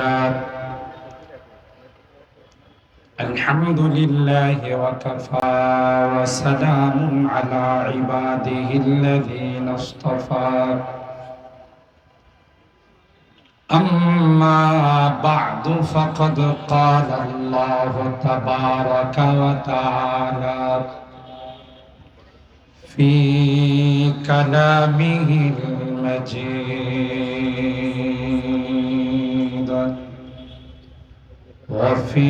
لله الحمد لله وكفى وسلام على عباده الذين اصطفى أما بعد فقد قال الله تبارك وتعالى في كلامه المجيد وفي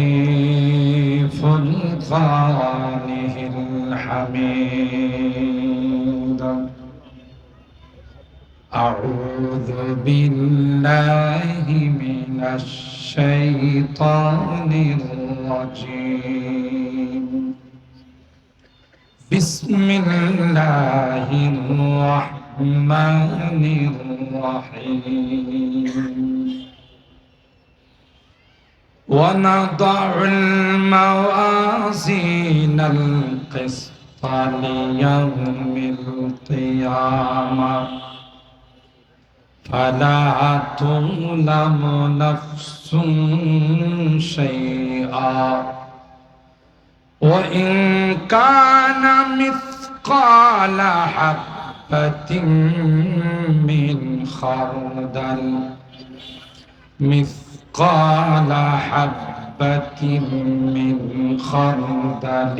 فرقانه الحميد أعوذ بالله من الشيطان الرجيم بسم الله الرحمن الرحيم ونضع الموازين القسط ليوم القيامة فلا تظلم نفس شيئا وإن كان مثقال حبة من خردل مثقال حبة من خردل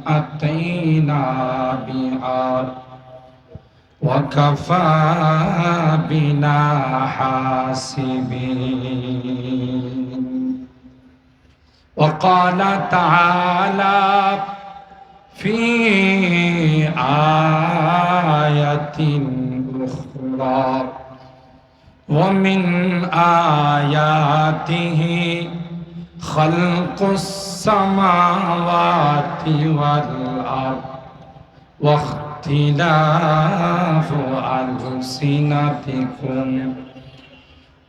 أتينا بها وكفى بنا حاسبين وقال تعالى في آية أخرى ومن آياته خلق السماوات والأرض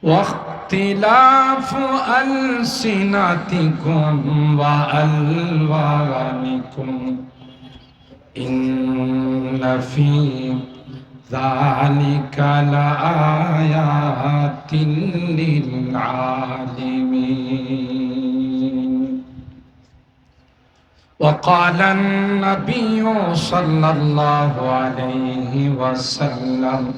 واختلاف ألسنتكم وألوانكم إن في ذلك لآيات للعالمين وقال النبي صلى الله عليه وسلم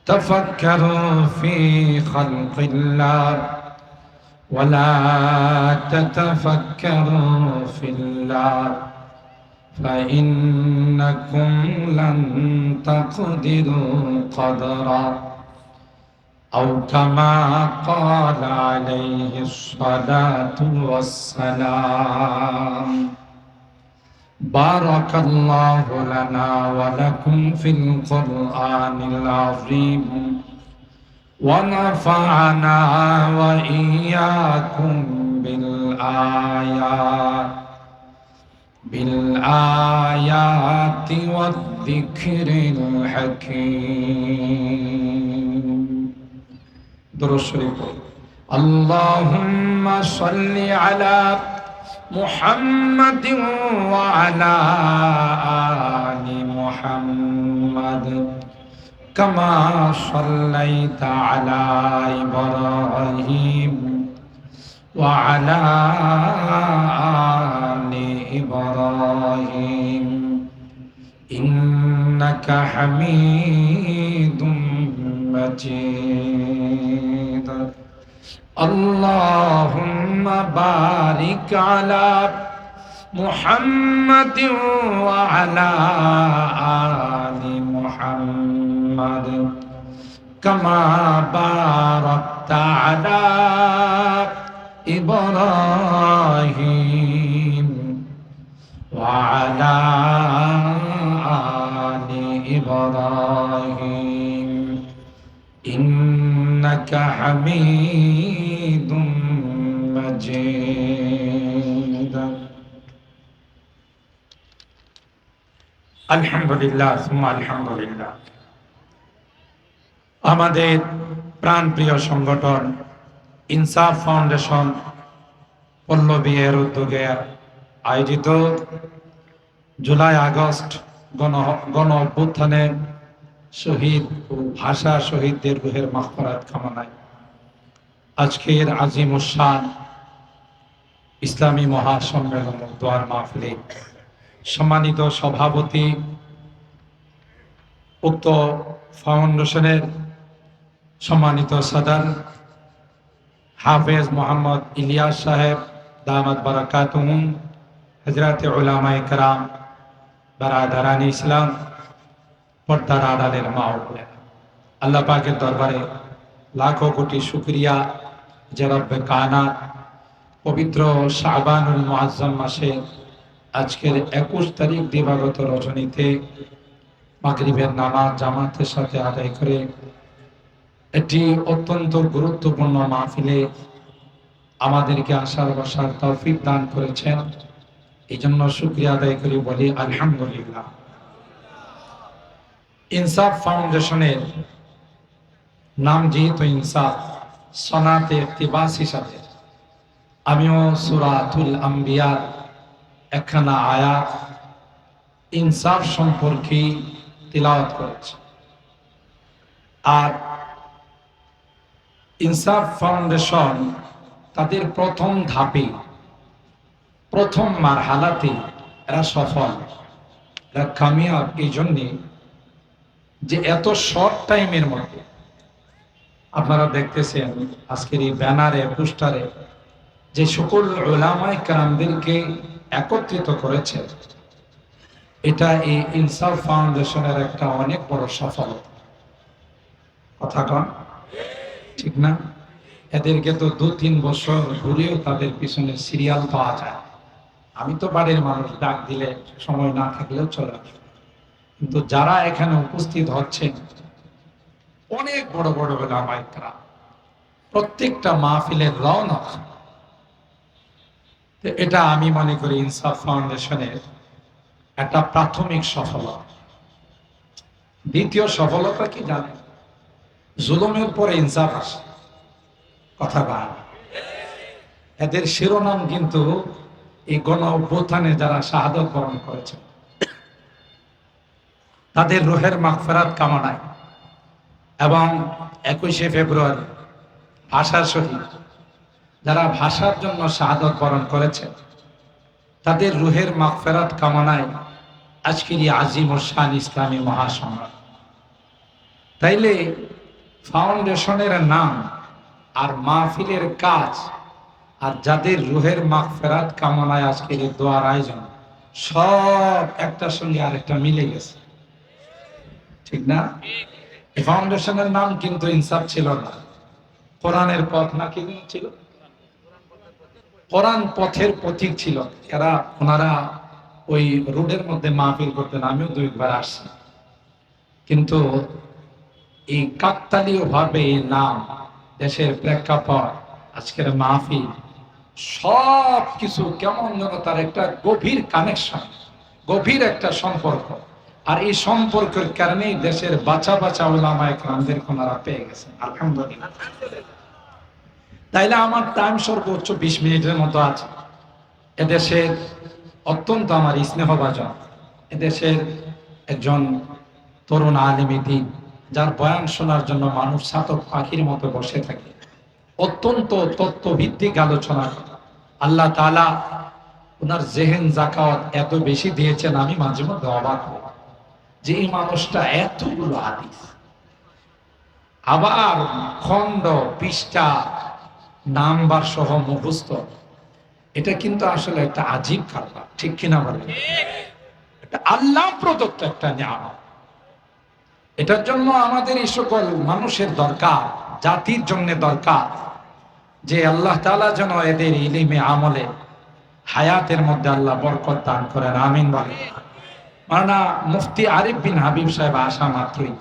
تفكروا في خلق الله ولا تتفكروا في الله فإنكم لن تقدروا قدرا أو كما قال عليه الصلاة والسلام بارك الله لنا ولكم في القرآن العظيم ونفعنا وإياكم بالآيات والذكر الحكيم درود شريف اللهم صل على محمد وعلى آل محمد كما صليت على إبراهيم وعلى آل إبراهيم إنك حميد مجيد اللهم بارك على محمد وعلى آل محمد كما باركت على إبراهيم وعلى آل إبراهيم إنك حميد مجيد আলহামদুলিল্লাহ সুম্মা আলহামদুলিল্লাহ আমাদের প্রাণপ্রিয় সংগঠন ইনসাফ ফাউন্ডেশন পল্লবী এর উদ্যোগে আয়োজিত জুলাই আগস্ট গণ অভ্যুত্থানে শহীদ ও ভাষা শহীদদের রুহের মাগফিরাত কামনায় আজকের আজিম উসান ইসলামী মহাসম্মেলন ও দোয়ার মাহফিলে সম্মানিত সভাপতি, উক্ত ফাউন্ডেশনের সম্মানিত সদর হাফেজ মোহাম্মদ ইলিয়াস সাহেব দামাত বারাকাতুহুম, হযরতে উলামায়ে কেরাম, বারাদারান ইসলাম, পর্দার আড়ালের মা ও বোনেরা, আল্লাহ পাকের দরবারে লাখো কোটি শুকরিয়া যে রব্বে কায়নাত পবিত্র শাবানুল মুআজ্জম মাসে আজকের 21 তারিখ দিবাগত রজনীতে মাগরিবের নামাজ জামাতের সাথে আদায় করে একটি অত্যন্ত গুরুত্বপূর্ণ মাহফিলে আমাদেরকে আসার বসার তৌফিক দান করেছেন। এই জন্য শুকরিয়া আদায় করি, বলি আলহামদুলিল্লাহ। ইনসাফ ফাউন্ডেশনের নাম যেহেতু ইনসাফ, সনাতে ইক্তিবাস হিসাবে আমিও সূরাতুল আম্বিয়ার একখানা আয়াত ইনসাফ সম্পর্কে তিলাওয়াত করেছি। আর ইনসাফ ফাউন্ডেশন তাদের প্রথম ধাপে, প্রথম মারহালাতে এরা সফল, এরা কামিয়াব এই জন্যে যে এত শর্ট টাইমের মধ্যে আপনারা দেখতেছেন আজকের এই ব্যানারে পোস্টারে যে সকল উলামায়ে কেরামদেরকে একত্রিত করেছে, এটা এই ইনসাফ ফাউন্ডেশনের একটা অনেক বড় সফলতা। কথা কন ঠিক না? এদেরকে তো 2-3 বছর ঘুরেও তাদের পিছনে সিরিয়াল পাওয়া যায়। আমি তো বাড়ির মানুষ, ডাক দিলে সময় না থাকলেও চলে আসবে। কিন্তু যারা এখানে উপস্থিত হচ্ছেন অনেক বড় বড় উলামায়ে কেরাম, প্রত্যেকটা মাহফিলের রওনক। এটা আমি মনে করি ইনসাফ ফাউন্ডেশনের একটা প্রাথমিক সফলতা। দ্বিতীয় সফলতা কি জানেন? জুলুমের পরে ইনসাফ আসে। কথা বলেন। এদের শিরোনাম কিন্তু এই গণ অভ্যুত্থানে যারা শাহাদত বরণ করেছে তাদের রুহের মাগফিরাত কামনায় এবং 21শে ফেব্রুয়ারি ভাষা শহীদ যারা ভাষার জন্য শাহাদত বরণ করেছে তাদের রুহের মাগফিরাত কামনায় আজকের এই আজিম ও শান ইসলামী মহাসম্মেলন। তাইলে ফাউন্ডেশনের নাম আর মাহফিলের কাজ আর যাদের রুহের মাগফিরাত কামনায় আজকের এই দোয়ার আয়োজন সব একটার সঙ্গে আরেকটা মিলে গেছে, ঠিক না? এই ফাউন্ডেশনের নাম কিন্তু ইনসাফ ছিল না, কোরআনের পথ নাকি ছিল, কোরআন পথের পথিক ছিল। ওনারা ওই রোডের মধ্যে মাহফিল করতেন, আমিও 2বার আসছি। কিন্তু এই কাকতালীয় ভাবে এই নাম, দেশের প্রেক্ষাপট, আজকের মাহফিল, সব কিছু কেমন যেন তার একটা গভীর কানেকশন, গভীর একটা সম্পর্ক। আর এই সম্পর্কের কারণেই দেশের বাঁচা বাঁচা উলামায়ে কেরামদের ওনারা পেয়ে গেছেন, আলহামদুলিল্লাহ। তাইলে আমার টাইম সর্বোচ্চ 20 মিনিটের মতো আছে। এদেশের অত্যন্ত আমার স্নেহভাজন, এদেশের একজন তরুণ আলেমী দ্বীন, যার বয়ান শোনার জন্য মানুষ ছাতক পাখির মতো বসে থাকে, অত্যন্ত তত্ত্বভিত্তিক আলোচনা। আল্লাহ তাআলা ওনার জেহেন জাকাত এত বেশি দিয়েছেন, আমি মাঝে মধ্যে অবাক হই যে এই মানুষটা এতগুলো হাদিস, আবার খণ্ড পৃষ্ঠা নাম্বার সহ মুখস্থ। এটা কিন্তু আসলে একটা আজীব কারবার, ঠিক কিনা বলেন? এটা আল্লাহ প্রদত্ত একটা নিয়ামত। এটার জন্য আমাদের এই সকল মানুষের দরকার, জাতির জন্য দরকার যে আল্লাহ তাআলা যেন এদের ইলমে আমলে হায়াতের মধ্যে আল্লাহ বরকত দান করেন, আমিন বলেন। মাওলানা মুফতি আরিফ বিন হাবিব সাহেব আসা মাত্রই,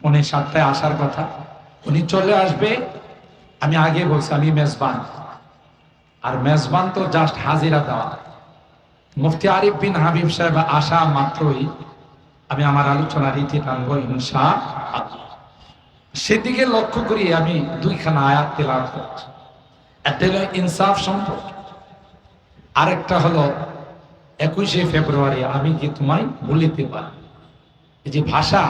7:45 আসার কথা, উনি চলে আসবে। আমি আগে বলছি আমি মেজবান, আর মেজবান তো জাস্ট হাজিরা দেওয়া। মুফতি আরিফ বিন হাবিব সাহেব আসা মাত্রই আমি আমার আলোচনা রীতি টানবো ইনশাআল্লাহ। সেদিকে লক্ষ্য করি আমি 2খানা আয়াত তেলাওয়াত করছি। একটা হলো ইনসাফ সম্পর্কে, আরেকটা হলো 21শে ফেব্রুয়ারি আমি কি তোমায় ভুলিতে পারি। এই যে ভাষা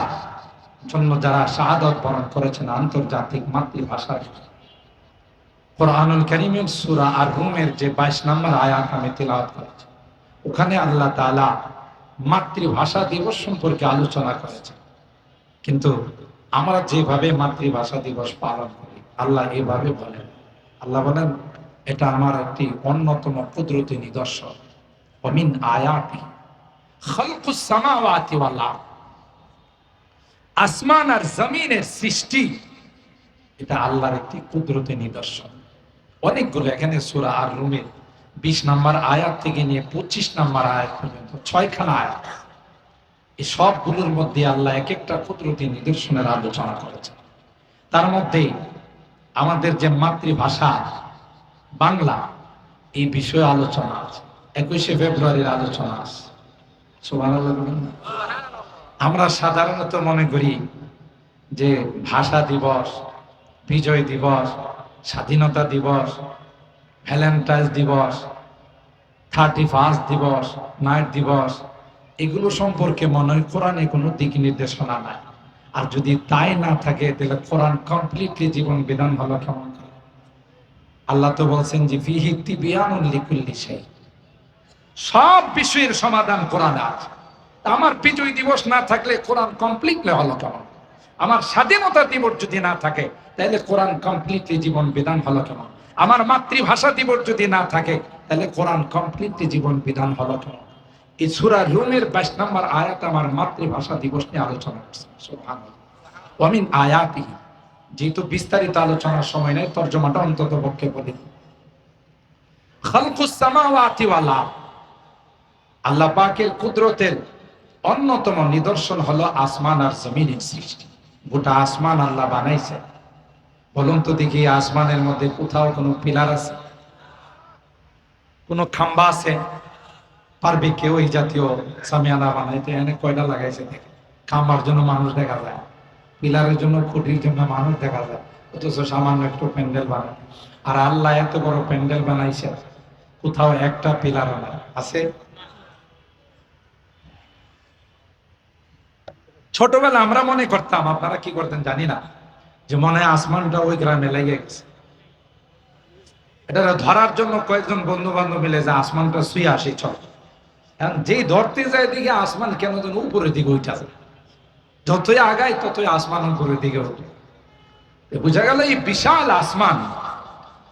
জন্য যারা শাহাদত বরণ করেছেন আন্তর্জাতিক মাতৃভাষার, কোরআনুল কারীমের সূরা আর রুমের যে 22 নম্বর আয়াত আমি তেলাওয়াত করেছি, ওখানে আল্লাহ তাআলা মাতৃভাষা দিবস সম্পর্কে আলোচনা করেছেন। কিন্তু আমরা যেভাবে মাতৃভাষা দিবস পালন করি, আল্লাহ এভাবে বলেন। আল্লাহ বলেন, এটা আমার একটি অন্যতম কুদরতি নিদর্শন। ওমিন আয়াতি খালকুস সামাওয়াতি ওয়াল আরদ, আসমান আর জমিনের সৃষ্টি, এটা আল্লাহর একটি কুদরতি নিদর্শন। অনেকগুলো, এখানে সূরা আর রুমের 20 নম্বর আয়াত থেকে নিয়ে 25 নম্বর আয়াত পর্যন্ত 6খানা আয়াত। এই সবগুলোর মধ্যে আল্লাহ এক একটা কুদরতি নিদর্শনের আলোচনা করেছেন। তার মধ্যে আমাদের যে মাতৃভাষা বাংলা, এই বিষয়ে আলোচনা আছে। 21শে ফেব্রুয়ারির আলোচনা আছে। সুবহানাল্লাহ বলুন। আমরা সাধারণত মনে করি যে ভাষা দিবস, বিজয় দিবস, স্বাধীনতা দিবস, ভ্যালেন্টাইন্স দিবস, 31 দিবস, নাইট দিবস, এগুলো সম্পর্কে মনে হয় কোরআনে কোনো দিক নির্দেশনা নাই। আর যদি তাই না থাকে, তাহলে কোরআন কমপ্লিটলি জীবন বিধান হলো কেমন করে? আল্লাহ তো বলছেন যে ফিহি তিবিয়ানুন লিকুল্লি শাই, সব বিষয়ের সমাধান কোরআনে আছে। আমার বিজয় দিবস না থাকলে কোরআন কমপ্লিটলি হলো কেমন? আমার স্বাধীনতা দিবস যদি না থাকে, তাহলে কোরআন কমপ্লিটলি জীবন বিধান হলো কেমন? আমার মাতৃভাষা দিবস যদি না থাকে, তাহলে কোরআন কমপ্লিটলি জীবন বিধান হলো কেমন? এই সূরা রুমের 22 নম্বর আয়াত আমার মাতৃভাষা দিবস নিয়ে আলোচনা করছে। সুবহানাল্লাহ। ওয়া মিন আয়াতিহি, যেহেতু বিস্তারিত আলোচনার সময় নেই, তরজমাটা অন্তত পক্ষে বলি। খালকুস সামাওয়াতি ওয়াল আরদ, আল্লাহ পাকের কুদরতের অন্যতম নিদর্শন হলো আসমান আর জমিনের সৃষ্টি। গোটা আসমান আল্লাহ বানাইছে। বলুন তো দেখি, আসমানের মধ্যে কোথাও কোনো পিলার আছে? কোনো খাম্বা আছে? পারবে কেউ এই জাতীয় সামিয়ানা বানাইতে? এনে কয়টা লাগাইছে দেখে? খাম্বার জন্য মানুষ দেখা যায়, পিলারের জন্য, খুঁটির জন্য মানুষ দেখা যায়, অথচ সামান্য একটু প্যান্ডেল বানায়। আর আল্লাহ এত বড় প্যান্ডেল বানাইছে, কোথাও একটা পিলার আছে? ছোটবেলা আমরা মনে করতাম, আপনারা কি করতেন জানি না, যে মনে হয় আসমানটা ওই গ্রামে লেগে গেছে। এটা ধরার জন্য কয়েকজন বন্ধু বান্ধব মিলে যে আসমানটা শুয়ে আসি চল। যেই ধরতে যায় দিকে আসমান কেন যেন উপরের দিকে উঠে, যতই আগায় ততই আসমান উপরের দিকে উঠে। বোঝা গেল এই বিশাল আসমান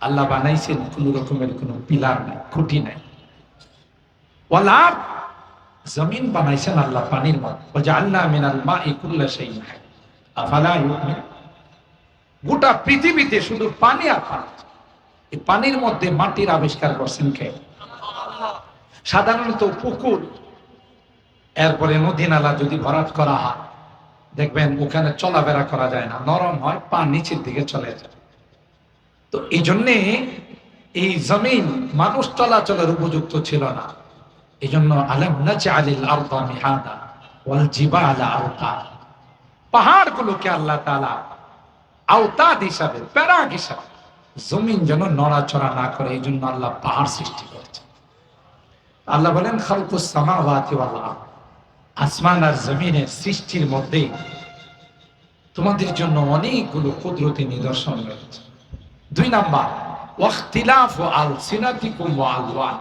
আল্লাহ বানাইছেন, কোন রকমের কোনো পিলার নাই, খুঁটি নাই। ওয়াল আরদ, জমিন বানাইছেন আল্লাহ পানির মধ্যে। ওয়াজআলনা মিনাল মাই কুল্লা শাইইন হাই আফালা ইউমিনুন, গোটা পৃথিবীতে শুধু পানি আর পানি। এই পানির মধ্যে মাটির আবিষ্কার করছেন কে? সাধারণত পুকুর, এরপরে নদী নালা যদি ভরাট করা হয়, দেখবেন ওখানে চলাফেরা করা যায় না, নরম হয়, পা নিচের দিকে চলে যায়। তো এই জন্যে এই জমিন মানুষ চলাচলের উপযুক্ত ছিল না। এই জন্য আলাম নাজআলিল আরদা মিহাদা ওয়াল জিবালা আওতাদ, পাহাড়গুলোকে আল্লাহ তাআলা আওতাদ হিসাবে, প্যারাগ হিসাবে, জমিন যেন নড়াচড়া না করে, এই জন্য আল্লাহ পাহাড় সৃষ্টি করেছে। আল্লাহ বলেন খালকুস সামাওয়াতি ওয়াল আরদ, আসমান আর জমিনের সৃষ্টির মধ্যে তোমাদের জন্য অনেকগুলো কুদরতি নিদর্শন রয়েছে। 2 নাম্বার, ওয়াখতিলাফু আলসিনাতিকুম ওয়া আলওয়ান,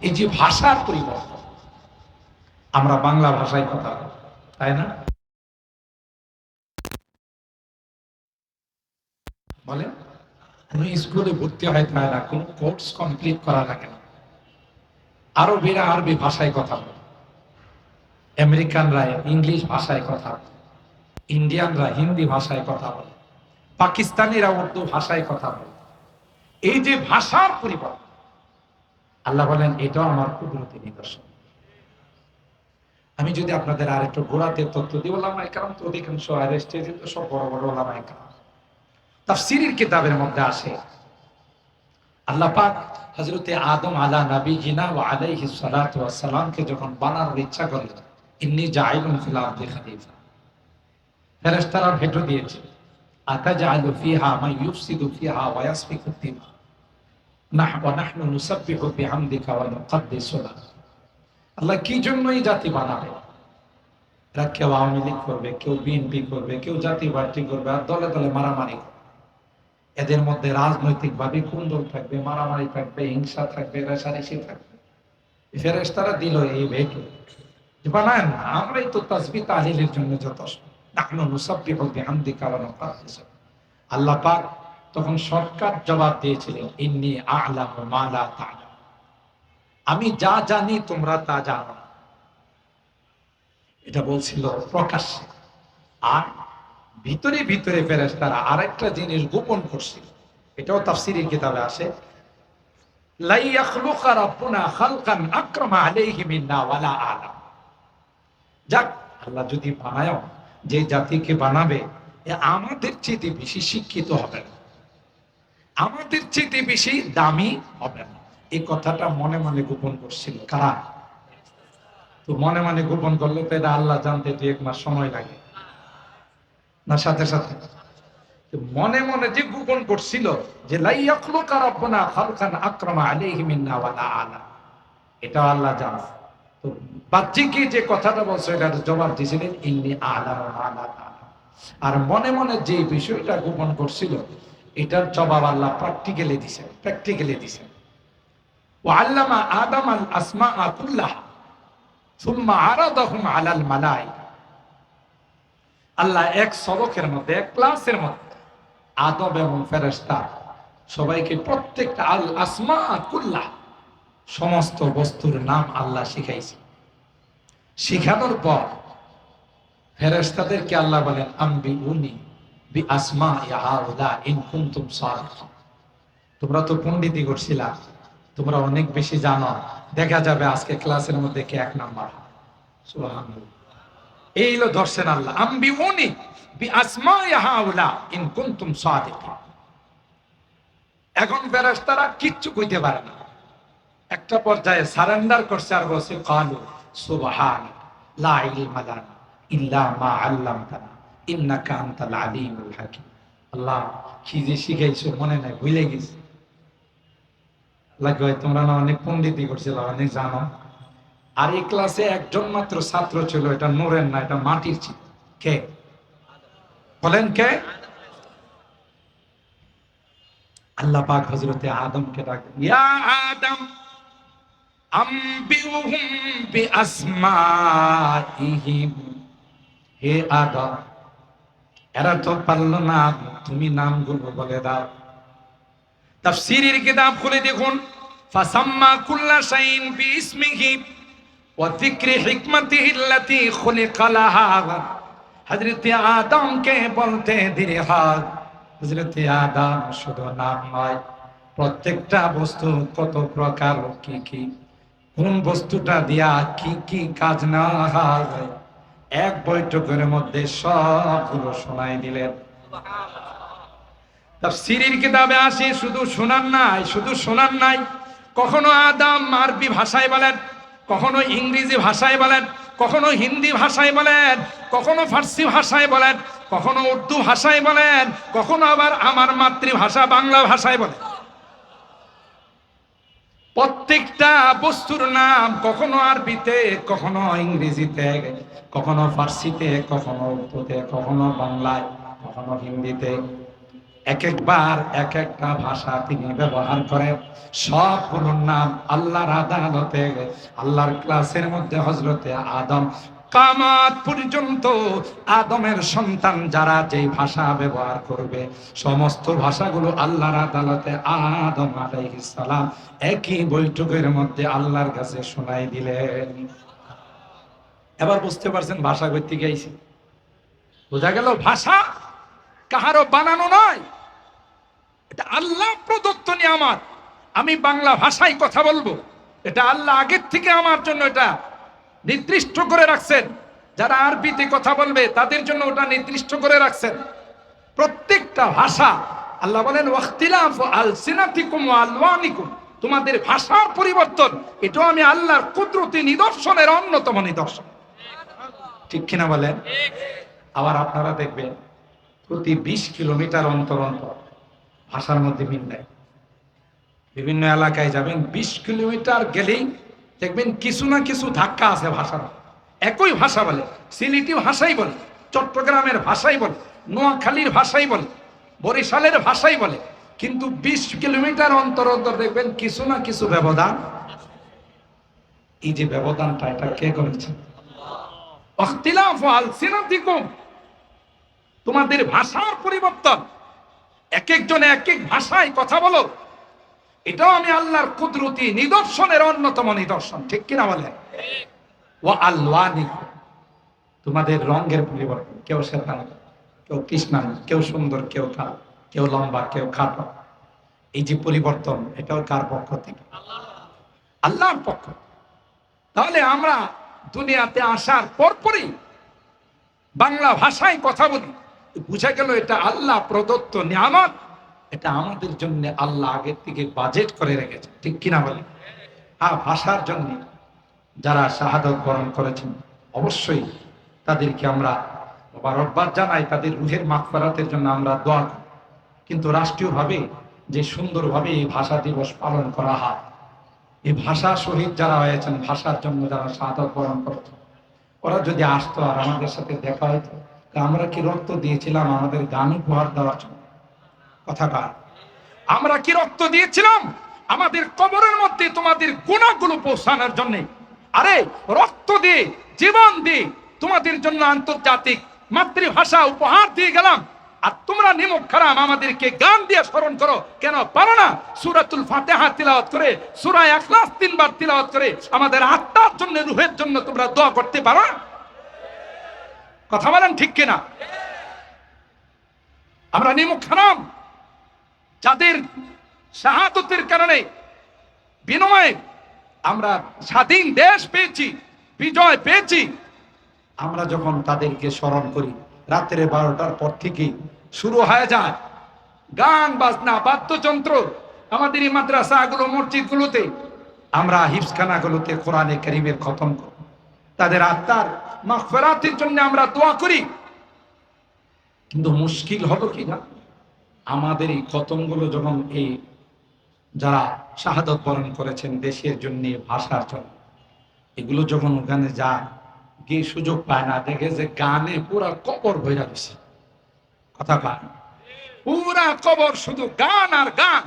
এই যে ভাষার পরিবর্তন। আমরা বাংলা ভাষায় কথা বলি, তাই না? বলে কোন স্কুলে ভর্তি হয় তাই না, কোন কোর্স কমপ্লিট করা লাগে না, আরবিরা আরবি ভাষায় কথা বলে, আমেরিকানরা ইংলিশ ভাষায় কথা বলে, ইন্ডিয়ানরা হিন্দি ভাষায় কথা বলে, পাকিস্তানিরা উর্দু ভাষায় কথা বলে। এই যে ভাষার পরিবর্তন, আল্লাহ বলেন এটাও আমার কুদরতি নিদর্শন। আমি যদি আপনাদের আর একটু গোড়াতে তথ্য দিই, ওলামায়ে কেরাম তো অধিকাংশ স্টেজে তো সব বড় বড় ওলামায়ে কেরাম, তাফসীরের কিতাবের মধ্যে আসে আল্লাহ পাক হযরতে আদম আলা নবিয়িনা ওয়া আলাইহিস সালাতু ওয়াস সালামকে যখন বানানোর ইচ্ছা করলেন, ইন্নী জাইলুন ফিল আরদি খলিফা, ফেরেশতারা ভেটো দিয়েছে, আতাজআলু ফিহা মা ইউফসিদু ফিহা ওয়া ইয়াসফিকু দিমা ওয়া নাহনু নুসাব্বিহু বিহামদিকা ওয়া নুকদ্দিসু লাক। আল্লাহ কি জন্য এই জাতি বানাবে? এরা কেউ আওয়ামী লীগ করবে, কেউ বিএনপি করবে, কেউ জাতীয় পার্টি করবে, আর দলে দলে মারামারি করবে। এদের মধ্যে রাজনৈতিকভাবে কুন্দল থাকবে, মারামারি থাকবে, হিংসা থাকবে, রেষারেষি থাকবে। ফেরেশতারা দিল এই ভেটো, বানায় না, আমরাই তো তাসবিহ তাহলিলের জন্য যথেষ্ট। নাহনু নুসাব্বিহু বিহামদিকা ওয়া নুকাদ্দিসু। আল্লাহ পাক তখন শর্টকাট জবাব দিয়েছিলেন, ইন্নী আ'লামু মা লা তা'লাম, আমি যা জানি তোমরা তা জানো না। এটা বলছিল প্রকাশ্যে। আর ভিতরে ভিতরে ফেরেশতারা আরেকটা জিনিস গোপন করছিল, এটাও তাফসীরের কিতাবে আসে, লা ইয়াখলুকা রাব্বুনা খালকান আকরামা আলাইহি মিন্না ওয়ালা আ'লাম। যাক, আল্লাহ যদি বানায়, যে জাতিকে বানাবে এ আমাদের চেয়ে বেশি শিক্ষিত হবে না, আমাদের চেয়ে বেশি দামি হবে না, এই কথাটা মনে মনে গোপন করছিল। কারা? তো মনে মনে গোপন করলে তো এটা আল্লাহ জানতে 2-1 মাস সময় লাগে না, সাথে সাথে মনে মনে যে গোপন করছিল যে লা ইয়াখলুকা রাব্বুনা খালকান আকরামা আলাইহি মিন্না ওয়ালা আ'লাম, এটা আল্লাহ জানে। তো বাহ্যিক যে কথাটা বলছে এটার জবাব দিয়েছিলেন ইন্নী আ'লামু মা লা তা'লাম। আর মনে মনে যে বিষয়টা গোপন করছিল এটার জবাব আল্লাহ প্র্যাকটিক্যালি দিয়েছেন। ওয়া আল্লামা আদম আল আসমাআ কুল্লাহা সুম্মা আরাদাহুম আলাল মালাইকা। আল্লাহ এক সবকের মধ্যে, এক ক্লাসের মধ্যে আদম এবং ফেরেশতা সবাইকে প্রত্যেকটা আল আসমাআ কুল্লাহা, সমস্ত বস্তুর নাম আল্লাহ শিখাইছে। শিখানোর পর ফেরেশতাদেরকে আল্লাহ বলেন, আম্বিউনি বি আসমাই হাউলা ইন কুনতুম সাদিকিন। তোমরা তো পণ্ডিতি করছিলা, তোমরা অনেক বেশি জানো, দেখা যাবে আজকে ক্লাসের মধ্যে কে 1 নাম্বার হয়। সুবহানাল্লাহ। এই হলো দর্শন আল্লাহ, আম্বিউনি বি আসমাই হাউলা ইন কুনতুম সাদিকিন। এখন ফেরেশতারা কিচ্ছু কইতে পারে না, একটা পর্যায়ে সারেন্ডার করছে আর বলছে, ক্বালু সুবহানাকা লা ইলমা লানা ইল্লা মা আল্লামতানা ইন্নাকা আনতাল আলিমুল হাকিম। আল্লাহ, কি যে শিখাইছো মনে নাই, ভুলে গেছি। আল্লাহ কয়, তোমরা না অনেক পণ্ডিতি করছিল, অনেক জানো। আর এই ক্লাসে একজন মাত্র ছাত্র ছিল, এটা নূরের না, এটা মাটির ছিল। কে বলেন? কে? আল্লাহ পাক হযরতে আদমকে ডাকেন, ইয়া আদম আম্বিউহুম বিআসমাইহিম। হে আদম, এরা তো পারলো না, তুমি নামগুলো বলে দাও। তাফসীরের কিতাব খুলে দেখুন, ফাসাম্মা কুল্লা শাইইন বিইসমিহি ওয়া যিকরি হিকমাতিহি আল্লাতী খুলিকা লাহা। হযরতে আদমকে বলতে দেরি হয়, হযরতে আদম শুধু নাম নয়, প্রত্যেকটা বস্তু কত প্রকার, কি কি, কোন বস্তুটা দিয়া কি কি কাজ না হয়, এক বৈঠকের মধ্যে সবগুলো শোনাই দিলেন। তাফসীরের কিতাবে আসে, শুধু শোনার নাই, কখনো আদম আরবি ভাষায় বলেন, কখনো ইংরেজি ভাষায় বলেন, কখনো হিন্দি ভাষায় বলেন, কখনো ফার্সি ভাষায় বলেন, কখনো উর্দু ভাষায় বলেন, কখনো আবার আমার মাতৃভাষা বাংলা ভাষায় বলেন। প্রত্যেকটা বস্তুর নাম কখনো আরবিতে, কখনো ইংরেজিতে, কখনো ফার্সিতে, কখনো উর্দুতে, কখনো বাংলায়, কখনো হিন্দিতে, এক একবার এক একটা ভাষা তিনি ব্যবহার করেন। সবগুলোর নাম আল্লাহর আদালতে, আল্লাহর ক্লাসের মধ্যে হযরতে আদম কিয়ামত পর্যন্ত আদমের সন্তান যারা যেই ভাষা ব্যবহার করবে, সমস্ত ভাষাগুলো আল্লাহর আদালতে আদম আলাইহিস সালাম একই বৈঠকের মধ্যে আল্লাহর কাছে শোনাই দিলেন। এবার বুঝতে পারছেন ভাষা কই থেকে আইছে? বোঝা গেল ভাষা কাহারও বানানো নয়, এটা আল্লাহ প্রদত্ত নিয়ামত। আমি বাংলা ভাষায় কথা বলবো, এটা আল্লাহ আগের থেকে আমার জন্য এটা নির্দিষ্ট করে রাখছেন। যারা আরবিতে কথা বলবে তাদের জন্য ওটা নির্দিষ্ট করে রাখছেন। প্রত্যেকটা ভাষা আল্লাহ বলেন, ওয়াখতিলাফু আলসিনাতিকুম ওয়া আলওয়ানিকুম, তোমাদের ভাষার পরিবর্তন, এটাও আমি আল্লাহর কুদরতি নিদর্শনের অন্যতম নিদর্শন। ঠিক কিনা বলেন? আবার আপনারা দেখবেন প্রতি 20 কিলোমিটার অন্তর অন্তর ভাষার মধ্যে মিল নাই। বিভিন্ন এলাকায় যাবেন, 20 কিলোমিটার গেলেই দেখবেন কিছু না কিছু ধাক্কা আছে ভাষার। একই ভাষা বলে, সিলেটি ভাষাই বলে, চট্টগ্রামের ভাষাই বলে, নোয়াখালীর ভাষাই বলে, বরিশালের ভাষাই বলে, কিন্তু 20 কিলোমিটার অন্তর অন্তর দেখবেন কিছু না কিছু ব্যবধান। এই যে ব্যবধানটা, এটা কে করেছে? ইখতিলাফু আলসিনাতিকুম, তোমাদের ভাষার পরিবর্তন, এক একজনে এক এক ভাষায় কথা বলো, এটাও আমি আল্লাহর কুদরতি নিদর্শনের অন্যতম নিদর্শন, ঠিক কিনা বলেন? ওয়া আলওয়ানিকুম, তোমাদের রঙের পরিবর্তন, কেউ শ্বেতাঙ্গ, কেউ কৃষ্ণাঙ্গ, কেউ সুন্দর, কেউ কালো, কেউ লম্বা, কেউ খাটো। এই যে পরিবর্তন, এটাও কার পক্ষ থেকে? আল্লাহর পক্ষ। তাহলে আমরা দুনিয়াতে আসার পরপরই বাংলা ভাষায় কথা বলি, বুঝা গেল এটা আল্লাহ প্রদত্ত নিয়ামত, এটা আমাদের জন্য আল্লাহ আগের থেকে বাজেট করে রেখেছে, ঠিক কিনা বলি? হ্যাঁ, ভাষার জন্য যারা শাহাদত বরণ করেছেন অবশ্যই তাদেরকে আমরা মোবারকবাদ জানাই, তাদের রুহের মাগফিরাতের জন্য আমরা দোয়া করি। কিন্তু রাষ্ট্রীয়ভাবে যে সুন্দরভাবে এই ভাষা দিবস পালন করা হয়, এই ভাষা শহীদ যারা হয়েছেন, ভাষার জন্য যারা শাহাদত বরণ করেছেন, ওরা যদি আসতো আর আমাদের সাথে দেখা হইতো, আমরা কি রক্ত দিয়েছিলাম আমাদের গান উপহার দেওয়ার জন্য? কথা কার? আমরা কি রক্ত দিয়েছিলাম আমাদের কবরের মধ্যে তোমাদের গুনাহগুলো পৌঁছানোর জন্য? আরে রক্ত দিয়ে, জীবন দিয়ে তোমাদের জন্য আন্তর্জাতিক মাতৃভাষা উপহার দিয়ে গেলাম, আর তোমরা নিমক খারাম আমাদেরকে গান দিয়ে স্মরণ করো। কেন পারো না? সূরাতুল ফাতিহা তিলাওয়াত করে, সূরা ইখলাস 3 বার তিলাওয়াত করে আমাদের আত্মার জন্য, রূহের জন্য তোমরা দোয়া করতে পারো না? কথা বলেন ঠিক কিনা? আমরা নিমক খারাম যাদের শাহাদতের কারণে, বিনয়ে আমরা স্বাধীন দেশ পেয়েছি, বিজয় পেয়েছি, আমরা যখন তাদেরকে স্মরণ করি, রাত্রে 12টার পর থেকেই শুরু হয়ে যায় গান বাজনা, বাদ্যযন্ত্র। আমাদের এই মাদ্রাসাগুলো, মসজিদগুলোতে, আমরা হিফজখানাগুলোতে কোরআনে কারীমের খতম করি, তাদের আত্মার মাগফিরাতের জন্য আমরা দোয়া করি। কিন্তু মুশকিল হলো কি না, আমাদের এই খতমগুলো যখন এই যারা শাহাদত বরণ করেছেন দেশের জন্য, ভাষার জন্য, এগুলো যখন ওখানে যায়, গিয়ে সুযোগ পায় না, দেখে যে গানে পুরা কবর ভরে গেছে। কথা পায়, পুরা কবর শুধু গান আর গান।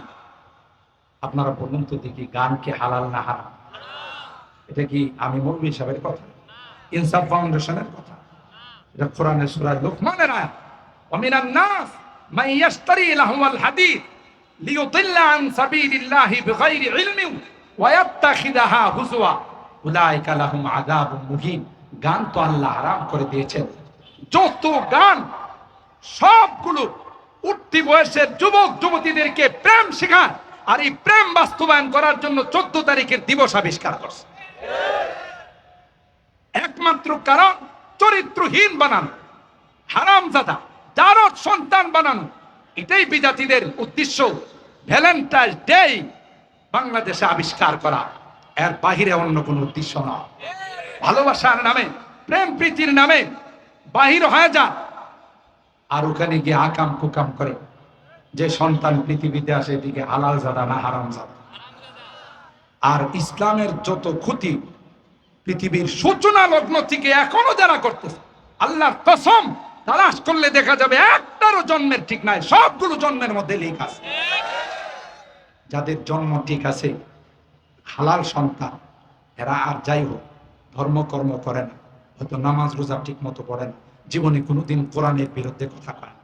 আপনারা বলুন তো দেখি, গান কি হালাল না হারাম? এটা কি আমি মৌলভী সাহেবের কথা? ইনসাফ ফাউন্ডেশনের কথা? এটা কোরআনের সূরা লুকমানের আয়াত। ওয়ামিনান নাস মান ইয়াশতারি লাহওয়াল হাদিস লিয়ুদিল্লা আন সাবিলিল্লাহি বিগাইরি ইলমিন ওয়া ইয়াত্তাখিদাহা হুজওয়া উলাইকা লাহুম আযাবুন মুহিন। গান তো আল্লাহ হারাম করে দিয়েছেন। যত গান সবগুলো উঠতি বয়সের যুবক যুবতীদেরকে প্রেম শেখায়, আর এই প্রেম বাস্তবায়ন করার জন্য 14 তারিখের দিবস আবিষ্কার করছে। একমাত্র কারণ চরিত্রহীন বানানো, হারামজাদা, জারজ সন্তান বানানো, এটাই বিজাতিদের উদ্দেশ্য। ভ্যালেন্টাইন ডে বাংলাদেশে আবিষ্কার করা, এর বাহিরে অন্য কোনো উদ্দেশ্য নয়। ভালোবাসার নামে, প্রেম প্রীতির নামে বাহির হয়ে যা, আর ওখানে গিয়ে আকাম কুকাম করে। যে সন্তান পৃথিবীতে আসে, এদিকে হালাল জাদা না হারাম জাদা। আর ইসলামের যত ক্ষতি পৃথিবীর সূচনা লগ্ন থেকে এখনো যারা করতেছে, আল্লাহর কসম, তালাশ করলে দেখা যাবে একটারও জন্মের ঠিক নাই, সবগুলো জন্মের মধ্যে লিক আছে। যাদের জন্ম ঠিক আছে, হালাল সন্তান, এরা আর যাই হোক ধর্মকর্ম করে না, হয়তো নামাজ রোজা ঠিক মতো পড়ে না, জীবনে কোনোদিন কোরআনের বিরুদ্ধে কথা কয় না,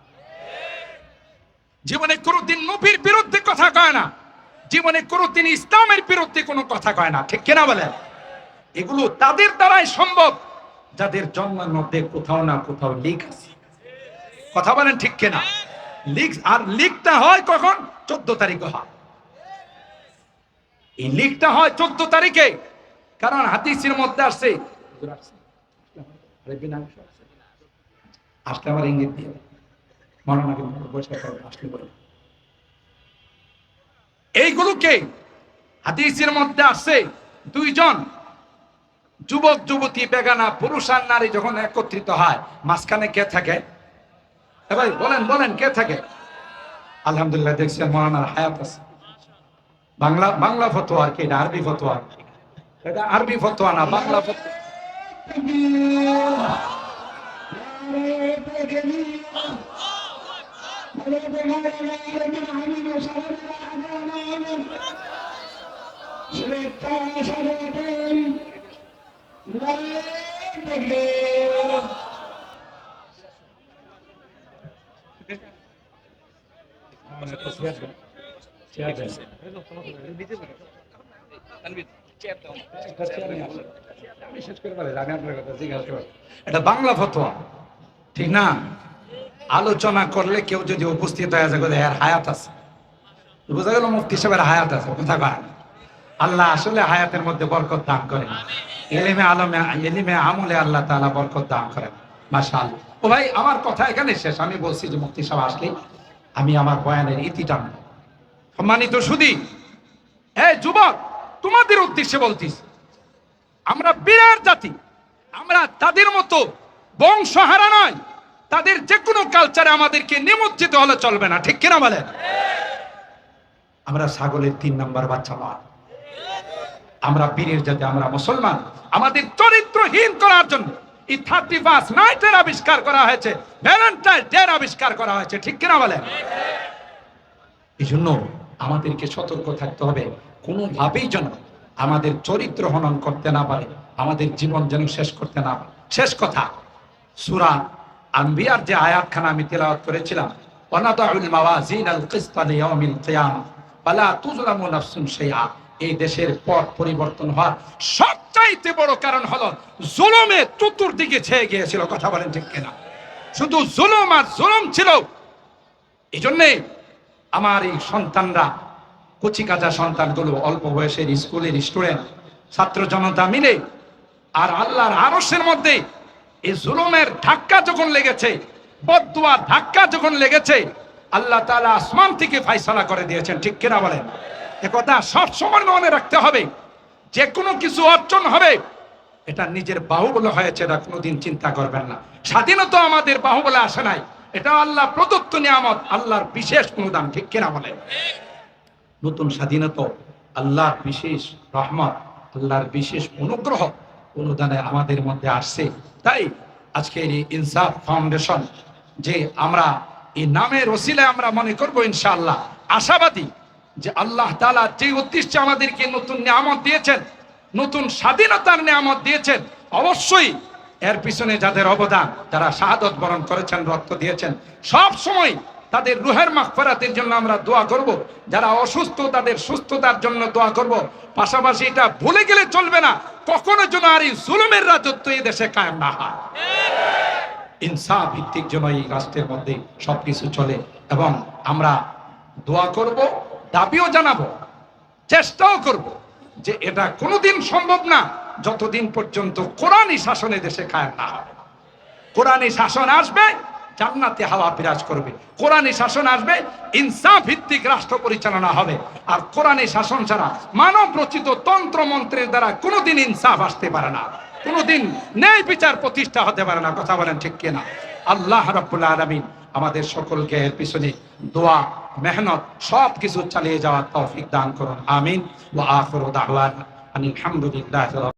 জীবনে কোনোদিন নবীর বিরুদ্ধে কথা কয় না, জীবনে কোনোদিন ইসলামের বিরুদ্ধে কোনো কথা কয় না, ঠিক কিনা বলেন? এগুলো তাদের দ্বারাই সম্ভব যাদের জন্মের মধ্যে কোথাও না কোথাও লিক আছে। কথা বলেন ঠিক কিনা? লিক, আর লিকটা হয় কখন? 14 তারিখে হয়। এই লিকটা হয় 14 তারিখে, কারণ হাদিসের মধ্যে আসছে, আসলে আমার ইঙ্গিত দিয়ে এইগুলোকে হাদিসের মধ্যে আসছে, দুইজন যুবক যুবতী, বেগানা পুরুষ আর নারী যখন একত্রিত হয়, মাঝখানে কে থাকে? এবার বলেন বলেন, কে থাকে? আলহামদুলিল্লাহ, দেখছেন মৌলানার হায়াত আছে। বাংলা বাংলা ফতোয়া আর কি? এটা আরবি ফতোয়া? এটা আরবি ফতোয়া না, বাংলা ফতোয়া। এটা বাংলা ফতোয়া, ঠিক না? আলোচনা করলে কেউ যদি উপস্থিত হয়ে যায় এর হায়াত আছে, বোঝা গেল মুফতি সাহেবের হায়াত আছে, কথা কয় আল্লাহ আসলে হায়াতের মধ্যে বরকত দান করেন, এলিমে আমলে আল্লাহ তাআলা বরকত দান করেন। মাশাআল্লাহ। ও ভাই, আমার কথা এখানে শেষ। আমি বলছি যে মুফতি সাহেব আসলে আমি আমার বয়ানের ইতি টানব। সম্মানিত সুধী, এই যুবক, তোমাদের উদ্দেশ্যে বলতিস, আমরা বিরাট জাতি, আমরা তাদের মতো বংশহারা নয়। তাদের যে কোনো কালচারে আমাদেরকে নিমজ্জিত হলে চলবে না, ঠিক কিনা বলেন? আমরা ছাগলের 3 নাম্বার বাচ্চা মা, আমরা বীরের জাতি, আমরা মুসলমান। আমাদের চরিত্রহীন করার জন্য এই 31 নাইটের আবিষ্কার করা হয়েছে, ভ্যালেন্টাইন ডে আবিষ্কার করা হয়েছে, ঠিক কিনা বলেন? এই জন্য আমাদেরকে সতর্ক থাকতে হবে, কোনোভাবেই যেন আমাদের চরিত্র হনন করতে না পারে, আমাদের জীবন যেন শেষ করতে না পারে। শেষ কথা, সূরা আম্বিয়ার যে আয়াতখানা আমি তেলাওয়াত করেছিলাম, ওয়ানাদাউল মাওয়াজিনাল কিসতা লিয়াউমিল কিয়ামা ফালা তুযলামু নাফসুন শাইআ, এই দেশের পথ পরিবর্তন হওয়ার সবচাইতে বড় কারণ হলো জুলুমে চতুর্দিকে ছেয়ে গিয়েছিল, কথা বলেন ঠিক কিনা? শুধু জুলুম আর জুলুম ছিল। এই জন্যে আমার এই সন্তানরা, কচিকাঁচা সন্তানগুলো, অল্প বয়সের স্কুলের স্টুডেন্ট, ছাত্র জনতা মিলে আর আল্লাহর আরশের মধ্যে এই জুলুমের ধাক্কা যখন লেগেছে, বদদুয়া ধাক্কা যখন লেগেছে, আল্লাহ তাআলা আসমান থেকে ফয়সালা করে দিয়েছেন, ঠিক কিনা বলেন? একথা সব সময় মনে রাখতে হবে। যে কোনো কিছু অর্জন হবে, এটা নিজের বাহুবলে হয়েছে, এটা কোনোদিন চিন্তা করবেন না। স্বাধীনতা আমাদের বাহুবলে আসে নাই, এটা আল্লাহ প্রদত্ত নিয়ামত, আল্লাহর বিশেষ অনুদান, ঠিক কিনা বলেন? নতুন স্বাধীনতা আল্লাহর বিশেষ রহমত, আল্লাহর বিশেষ অনুগ্রহ অনুদানে আমাদের মধ্যে আসছে। তাই আজকের এই ইনসাফ ফাউন্ডেশন, যে আমরা এই নামের ওসিলায় আমরা মনে করব ইনশাআল্লাহ, আশাবাদী যে আল্লাহ তাআলা যে উদ্দেশ্যে আমাদেরকে নতুন নিয়ামত দিয়েছেন, নতুন স্বাধীনতার নিয়ামত দিয়েছেন, অবশ্যই এর পিছনে যাদের অবদান, যারা শাহাদত বরণ করেছেন, রক্ত দিয়েছেন, সব সময় তাদের রুহের মাগফিরাতের জন্য আমরা দোয়া করব। যারা অসুস্থ তাদের সুস্থতার জন্য দোয়া করব। পাশাপাশি এটা ভুলে গেলে চলবে না, কখনো যেন আর এই জুলুমের রাজত্ব এই দেশে কায়েম না হয়। ইনসাফ ভিত্তিক যেন এই রাষ্ট্রের মধ্যে সবকিছু চলে, এবং আমরা দোয়া করব, দাবিও জানাবো, চেষ্টাও করব যে এটা কোনোদিন সম্ভব না যতদিন পর্যন্ত কোরআনী শাসনে দেশে কায়েম না হবে। কোরআনী শাসন আসবে, জান্নাতে হাওয়া বিরাজ করবে। কোরআনী শাসন আসবে, ইনসাফ ভিত্তিক রাষ্ট্র পরিচালনা হবে। আর কোরআনী শাসন ছাড়া মানব রচিত তন্ত্র মন্ত্রের দ্বারা কোনোদিন ইনসাফ আসতে পারে না, কোনোদিন ন্যায় বিচার প্রতিষ্ঠা হতে পারে না, কথা বলেন ঠিক কিনা? আল্লাহ রাব্বুল আলামিন আমাদের সকলকে এর পিছনে দোয়া, মেহনত সব কিছু চালিয়ে যাওয়ার তৌফিক দান করুন। আমিন। ওয়া আখিরু দাওয়ানা আনিল হামদুলিল্লাহি।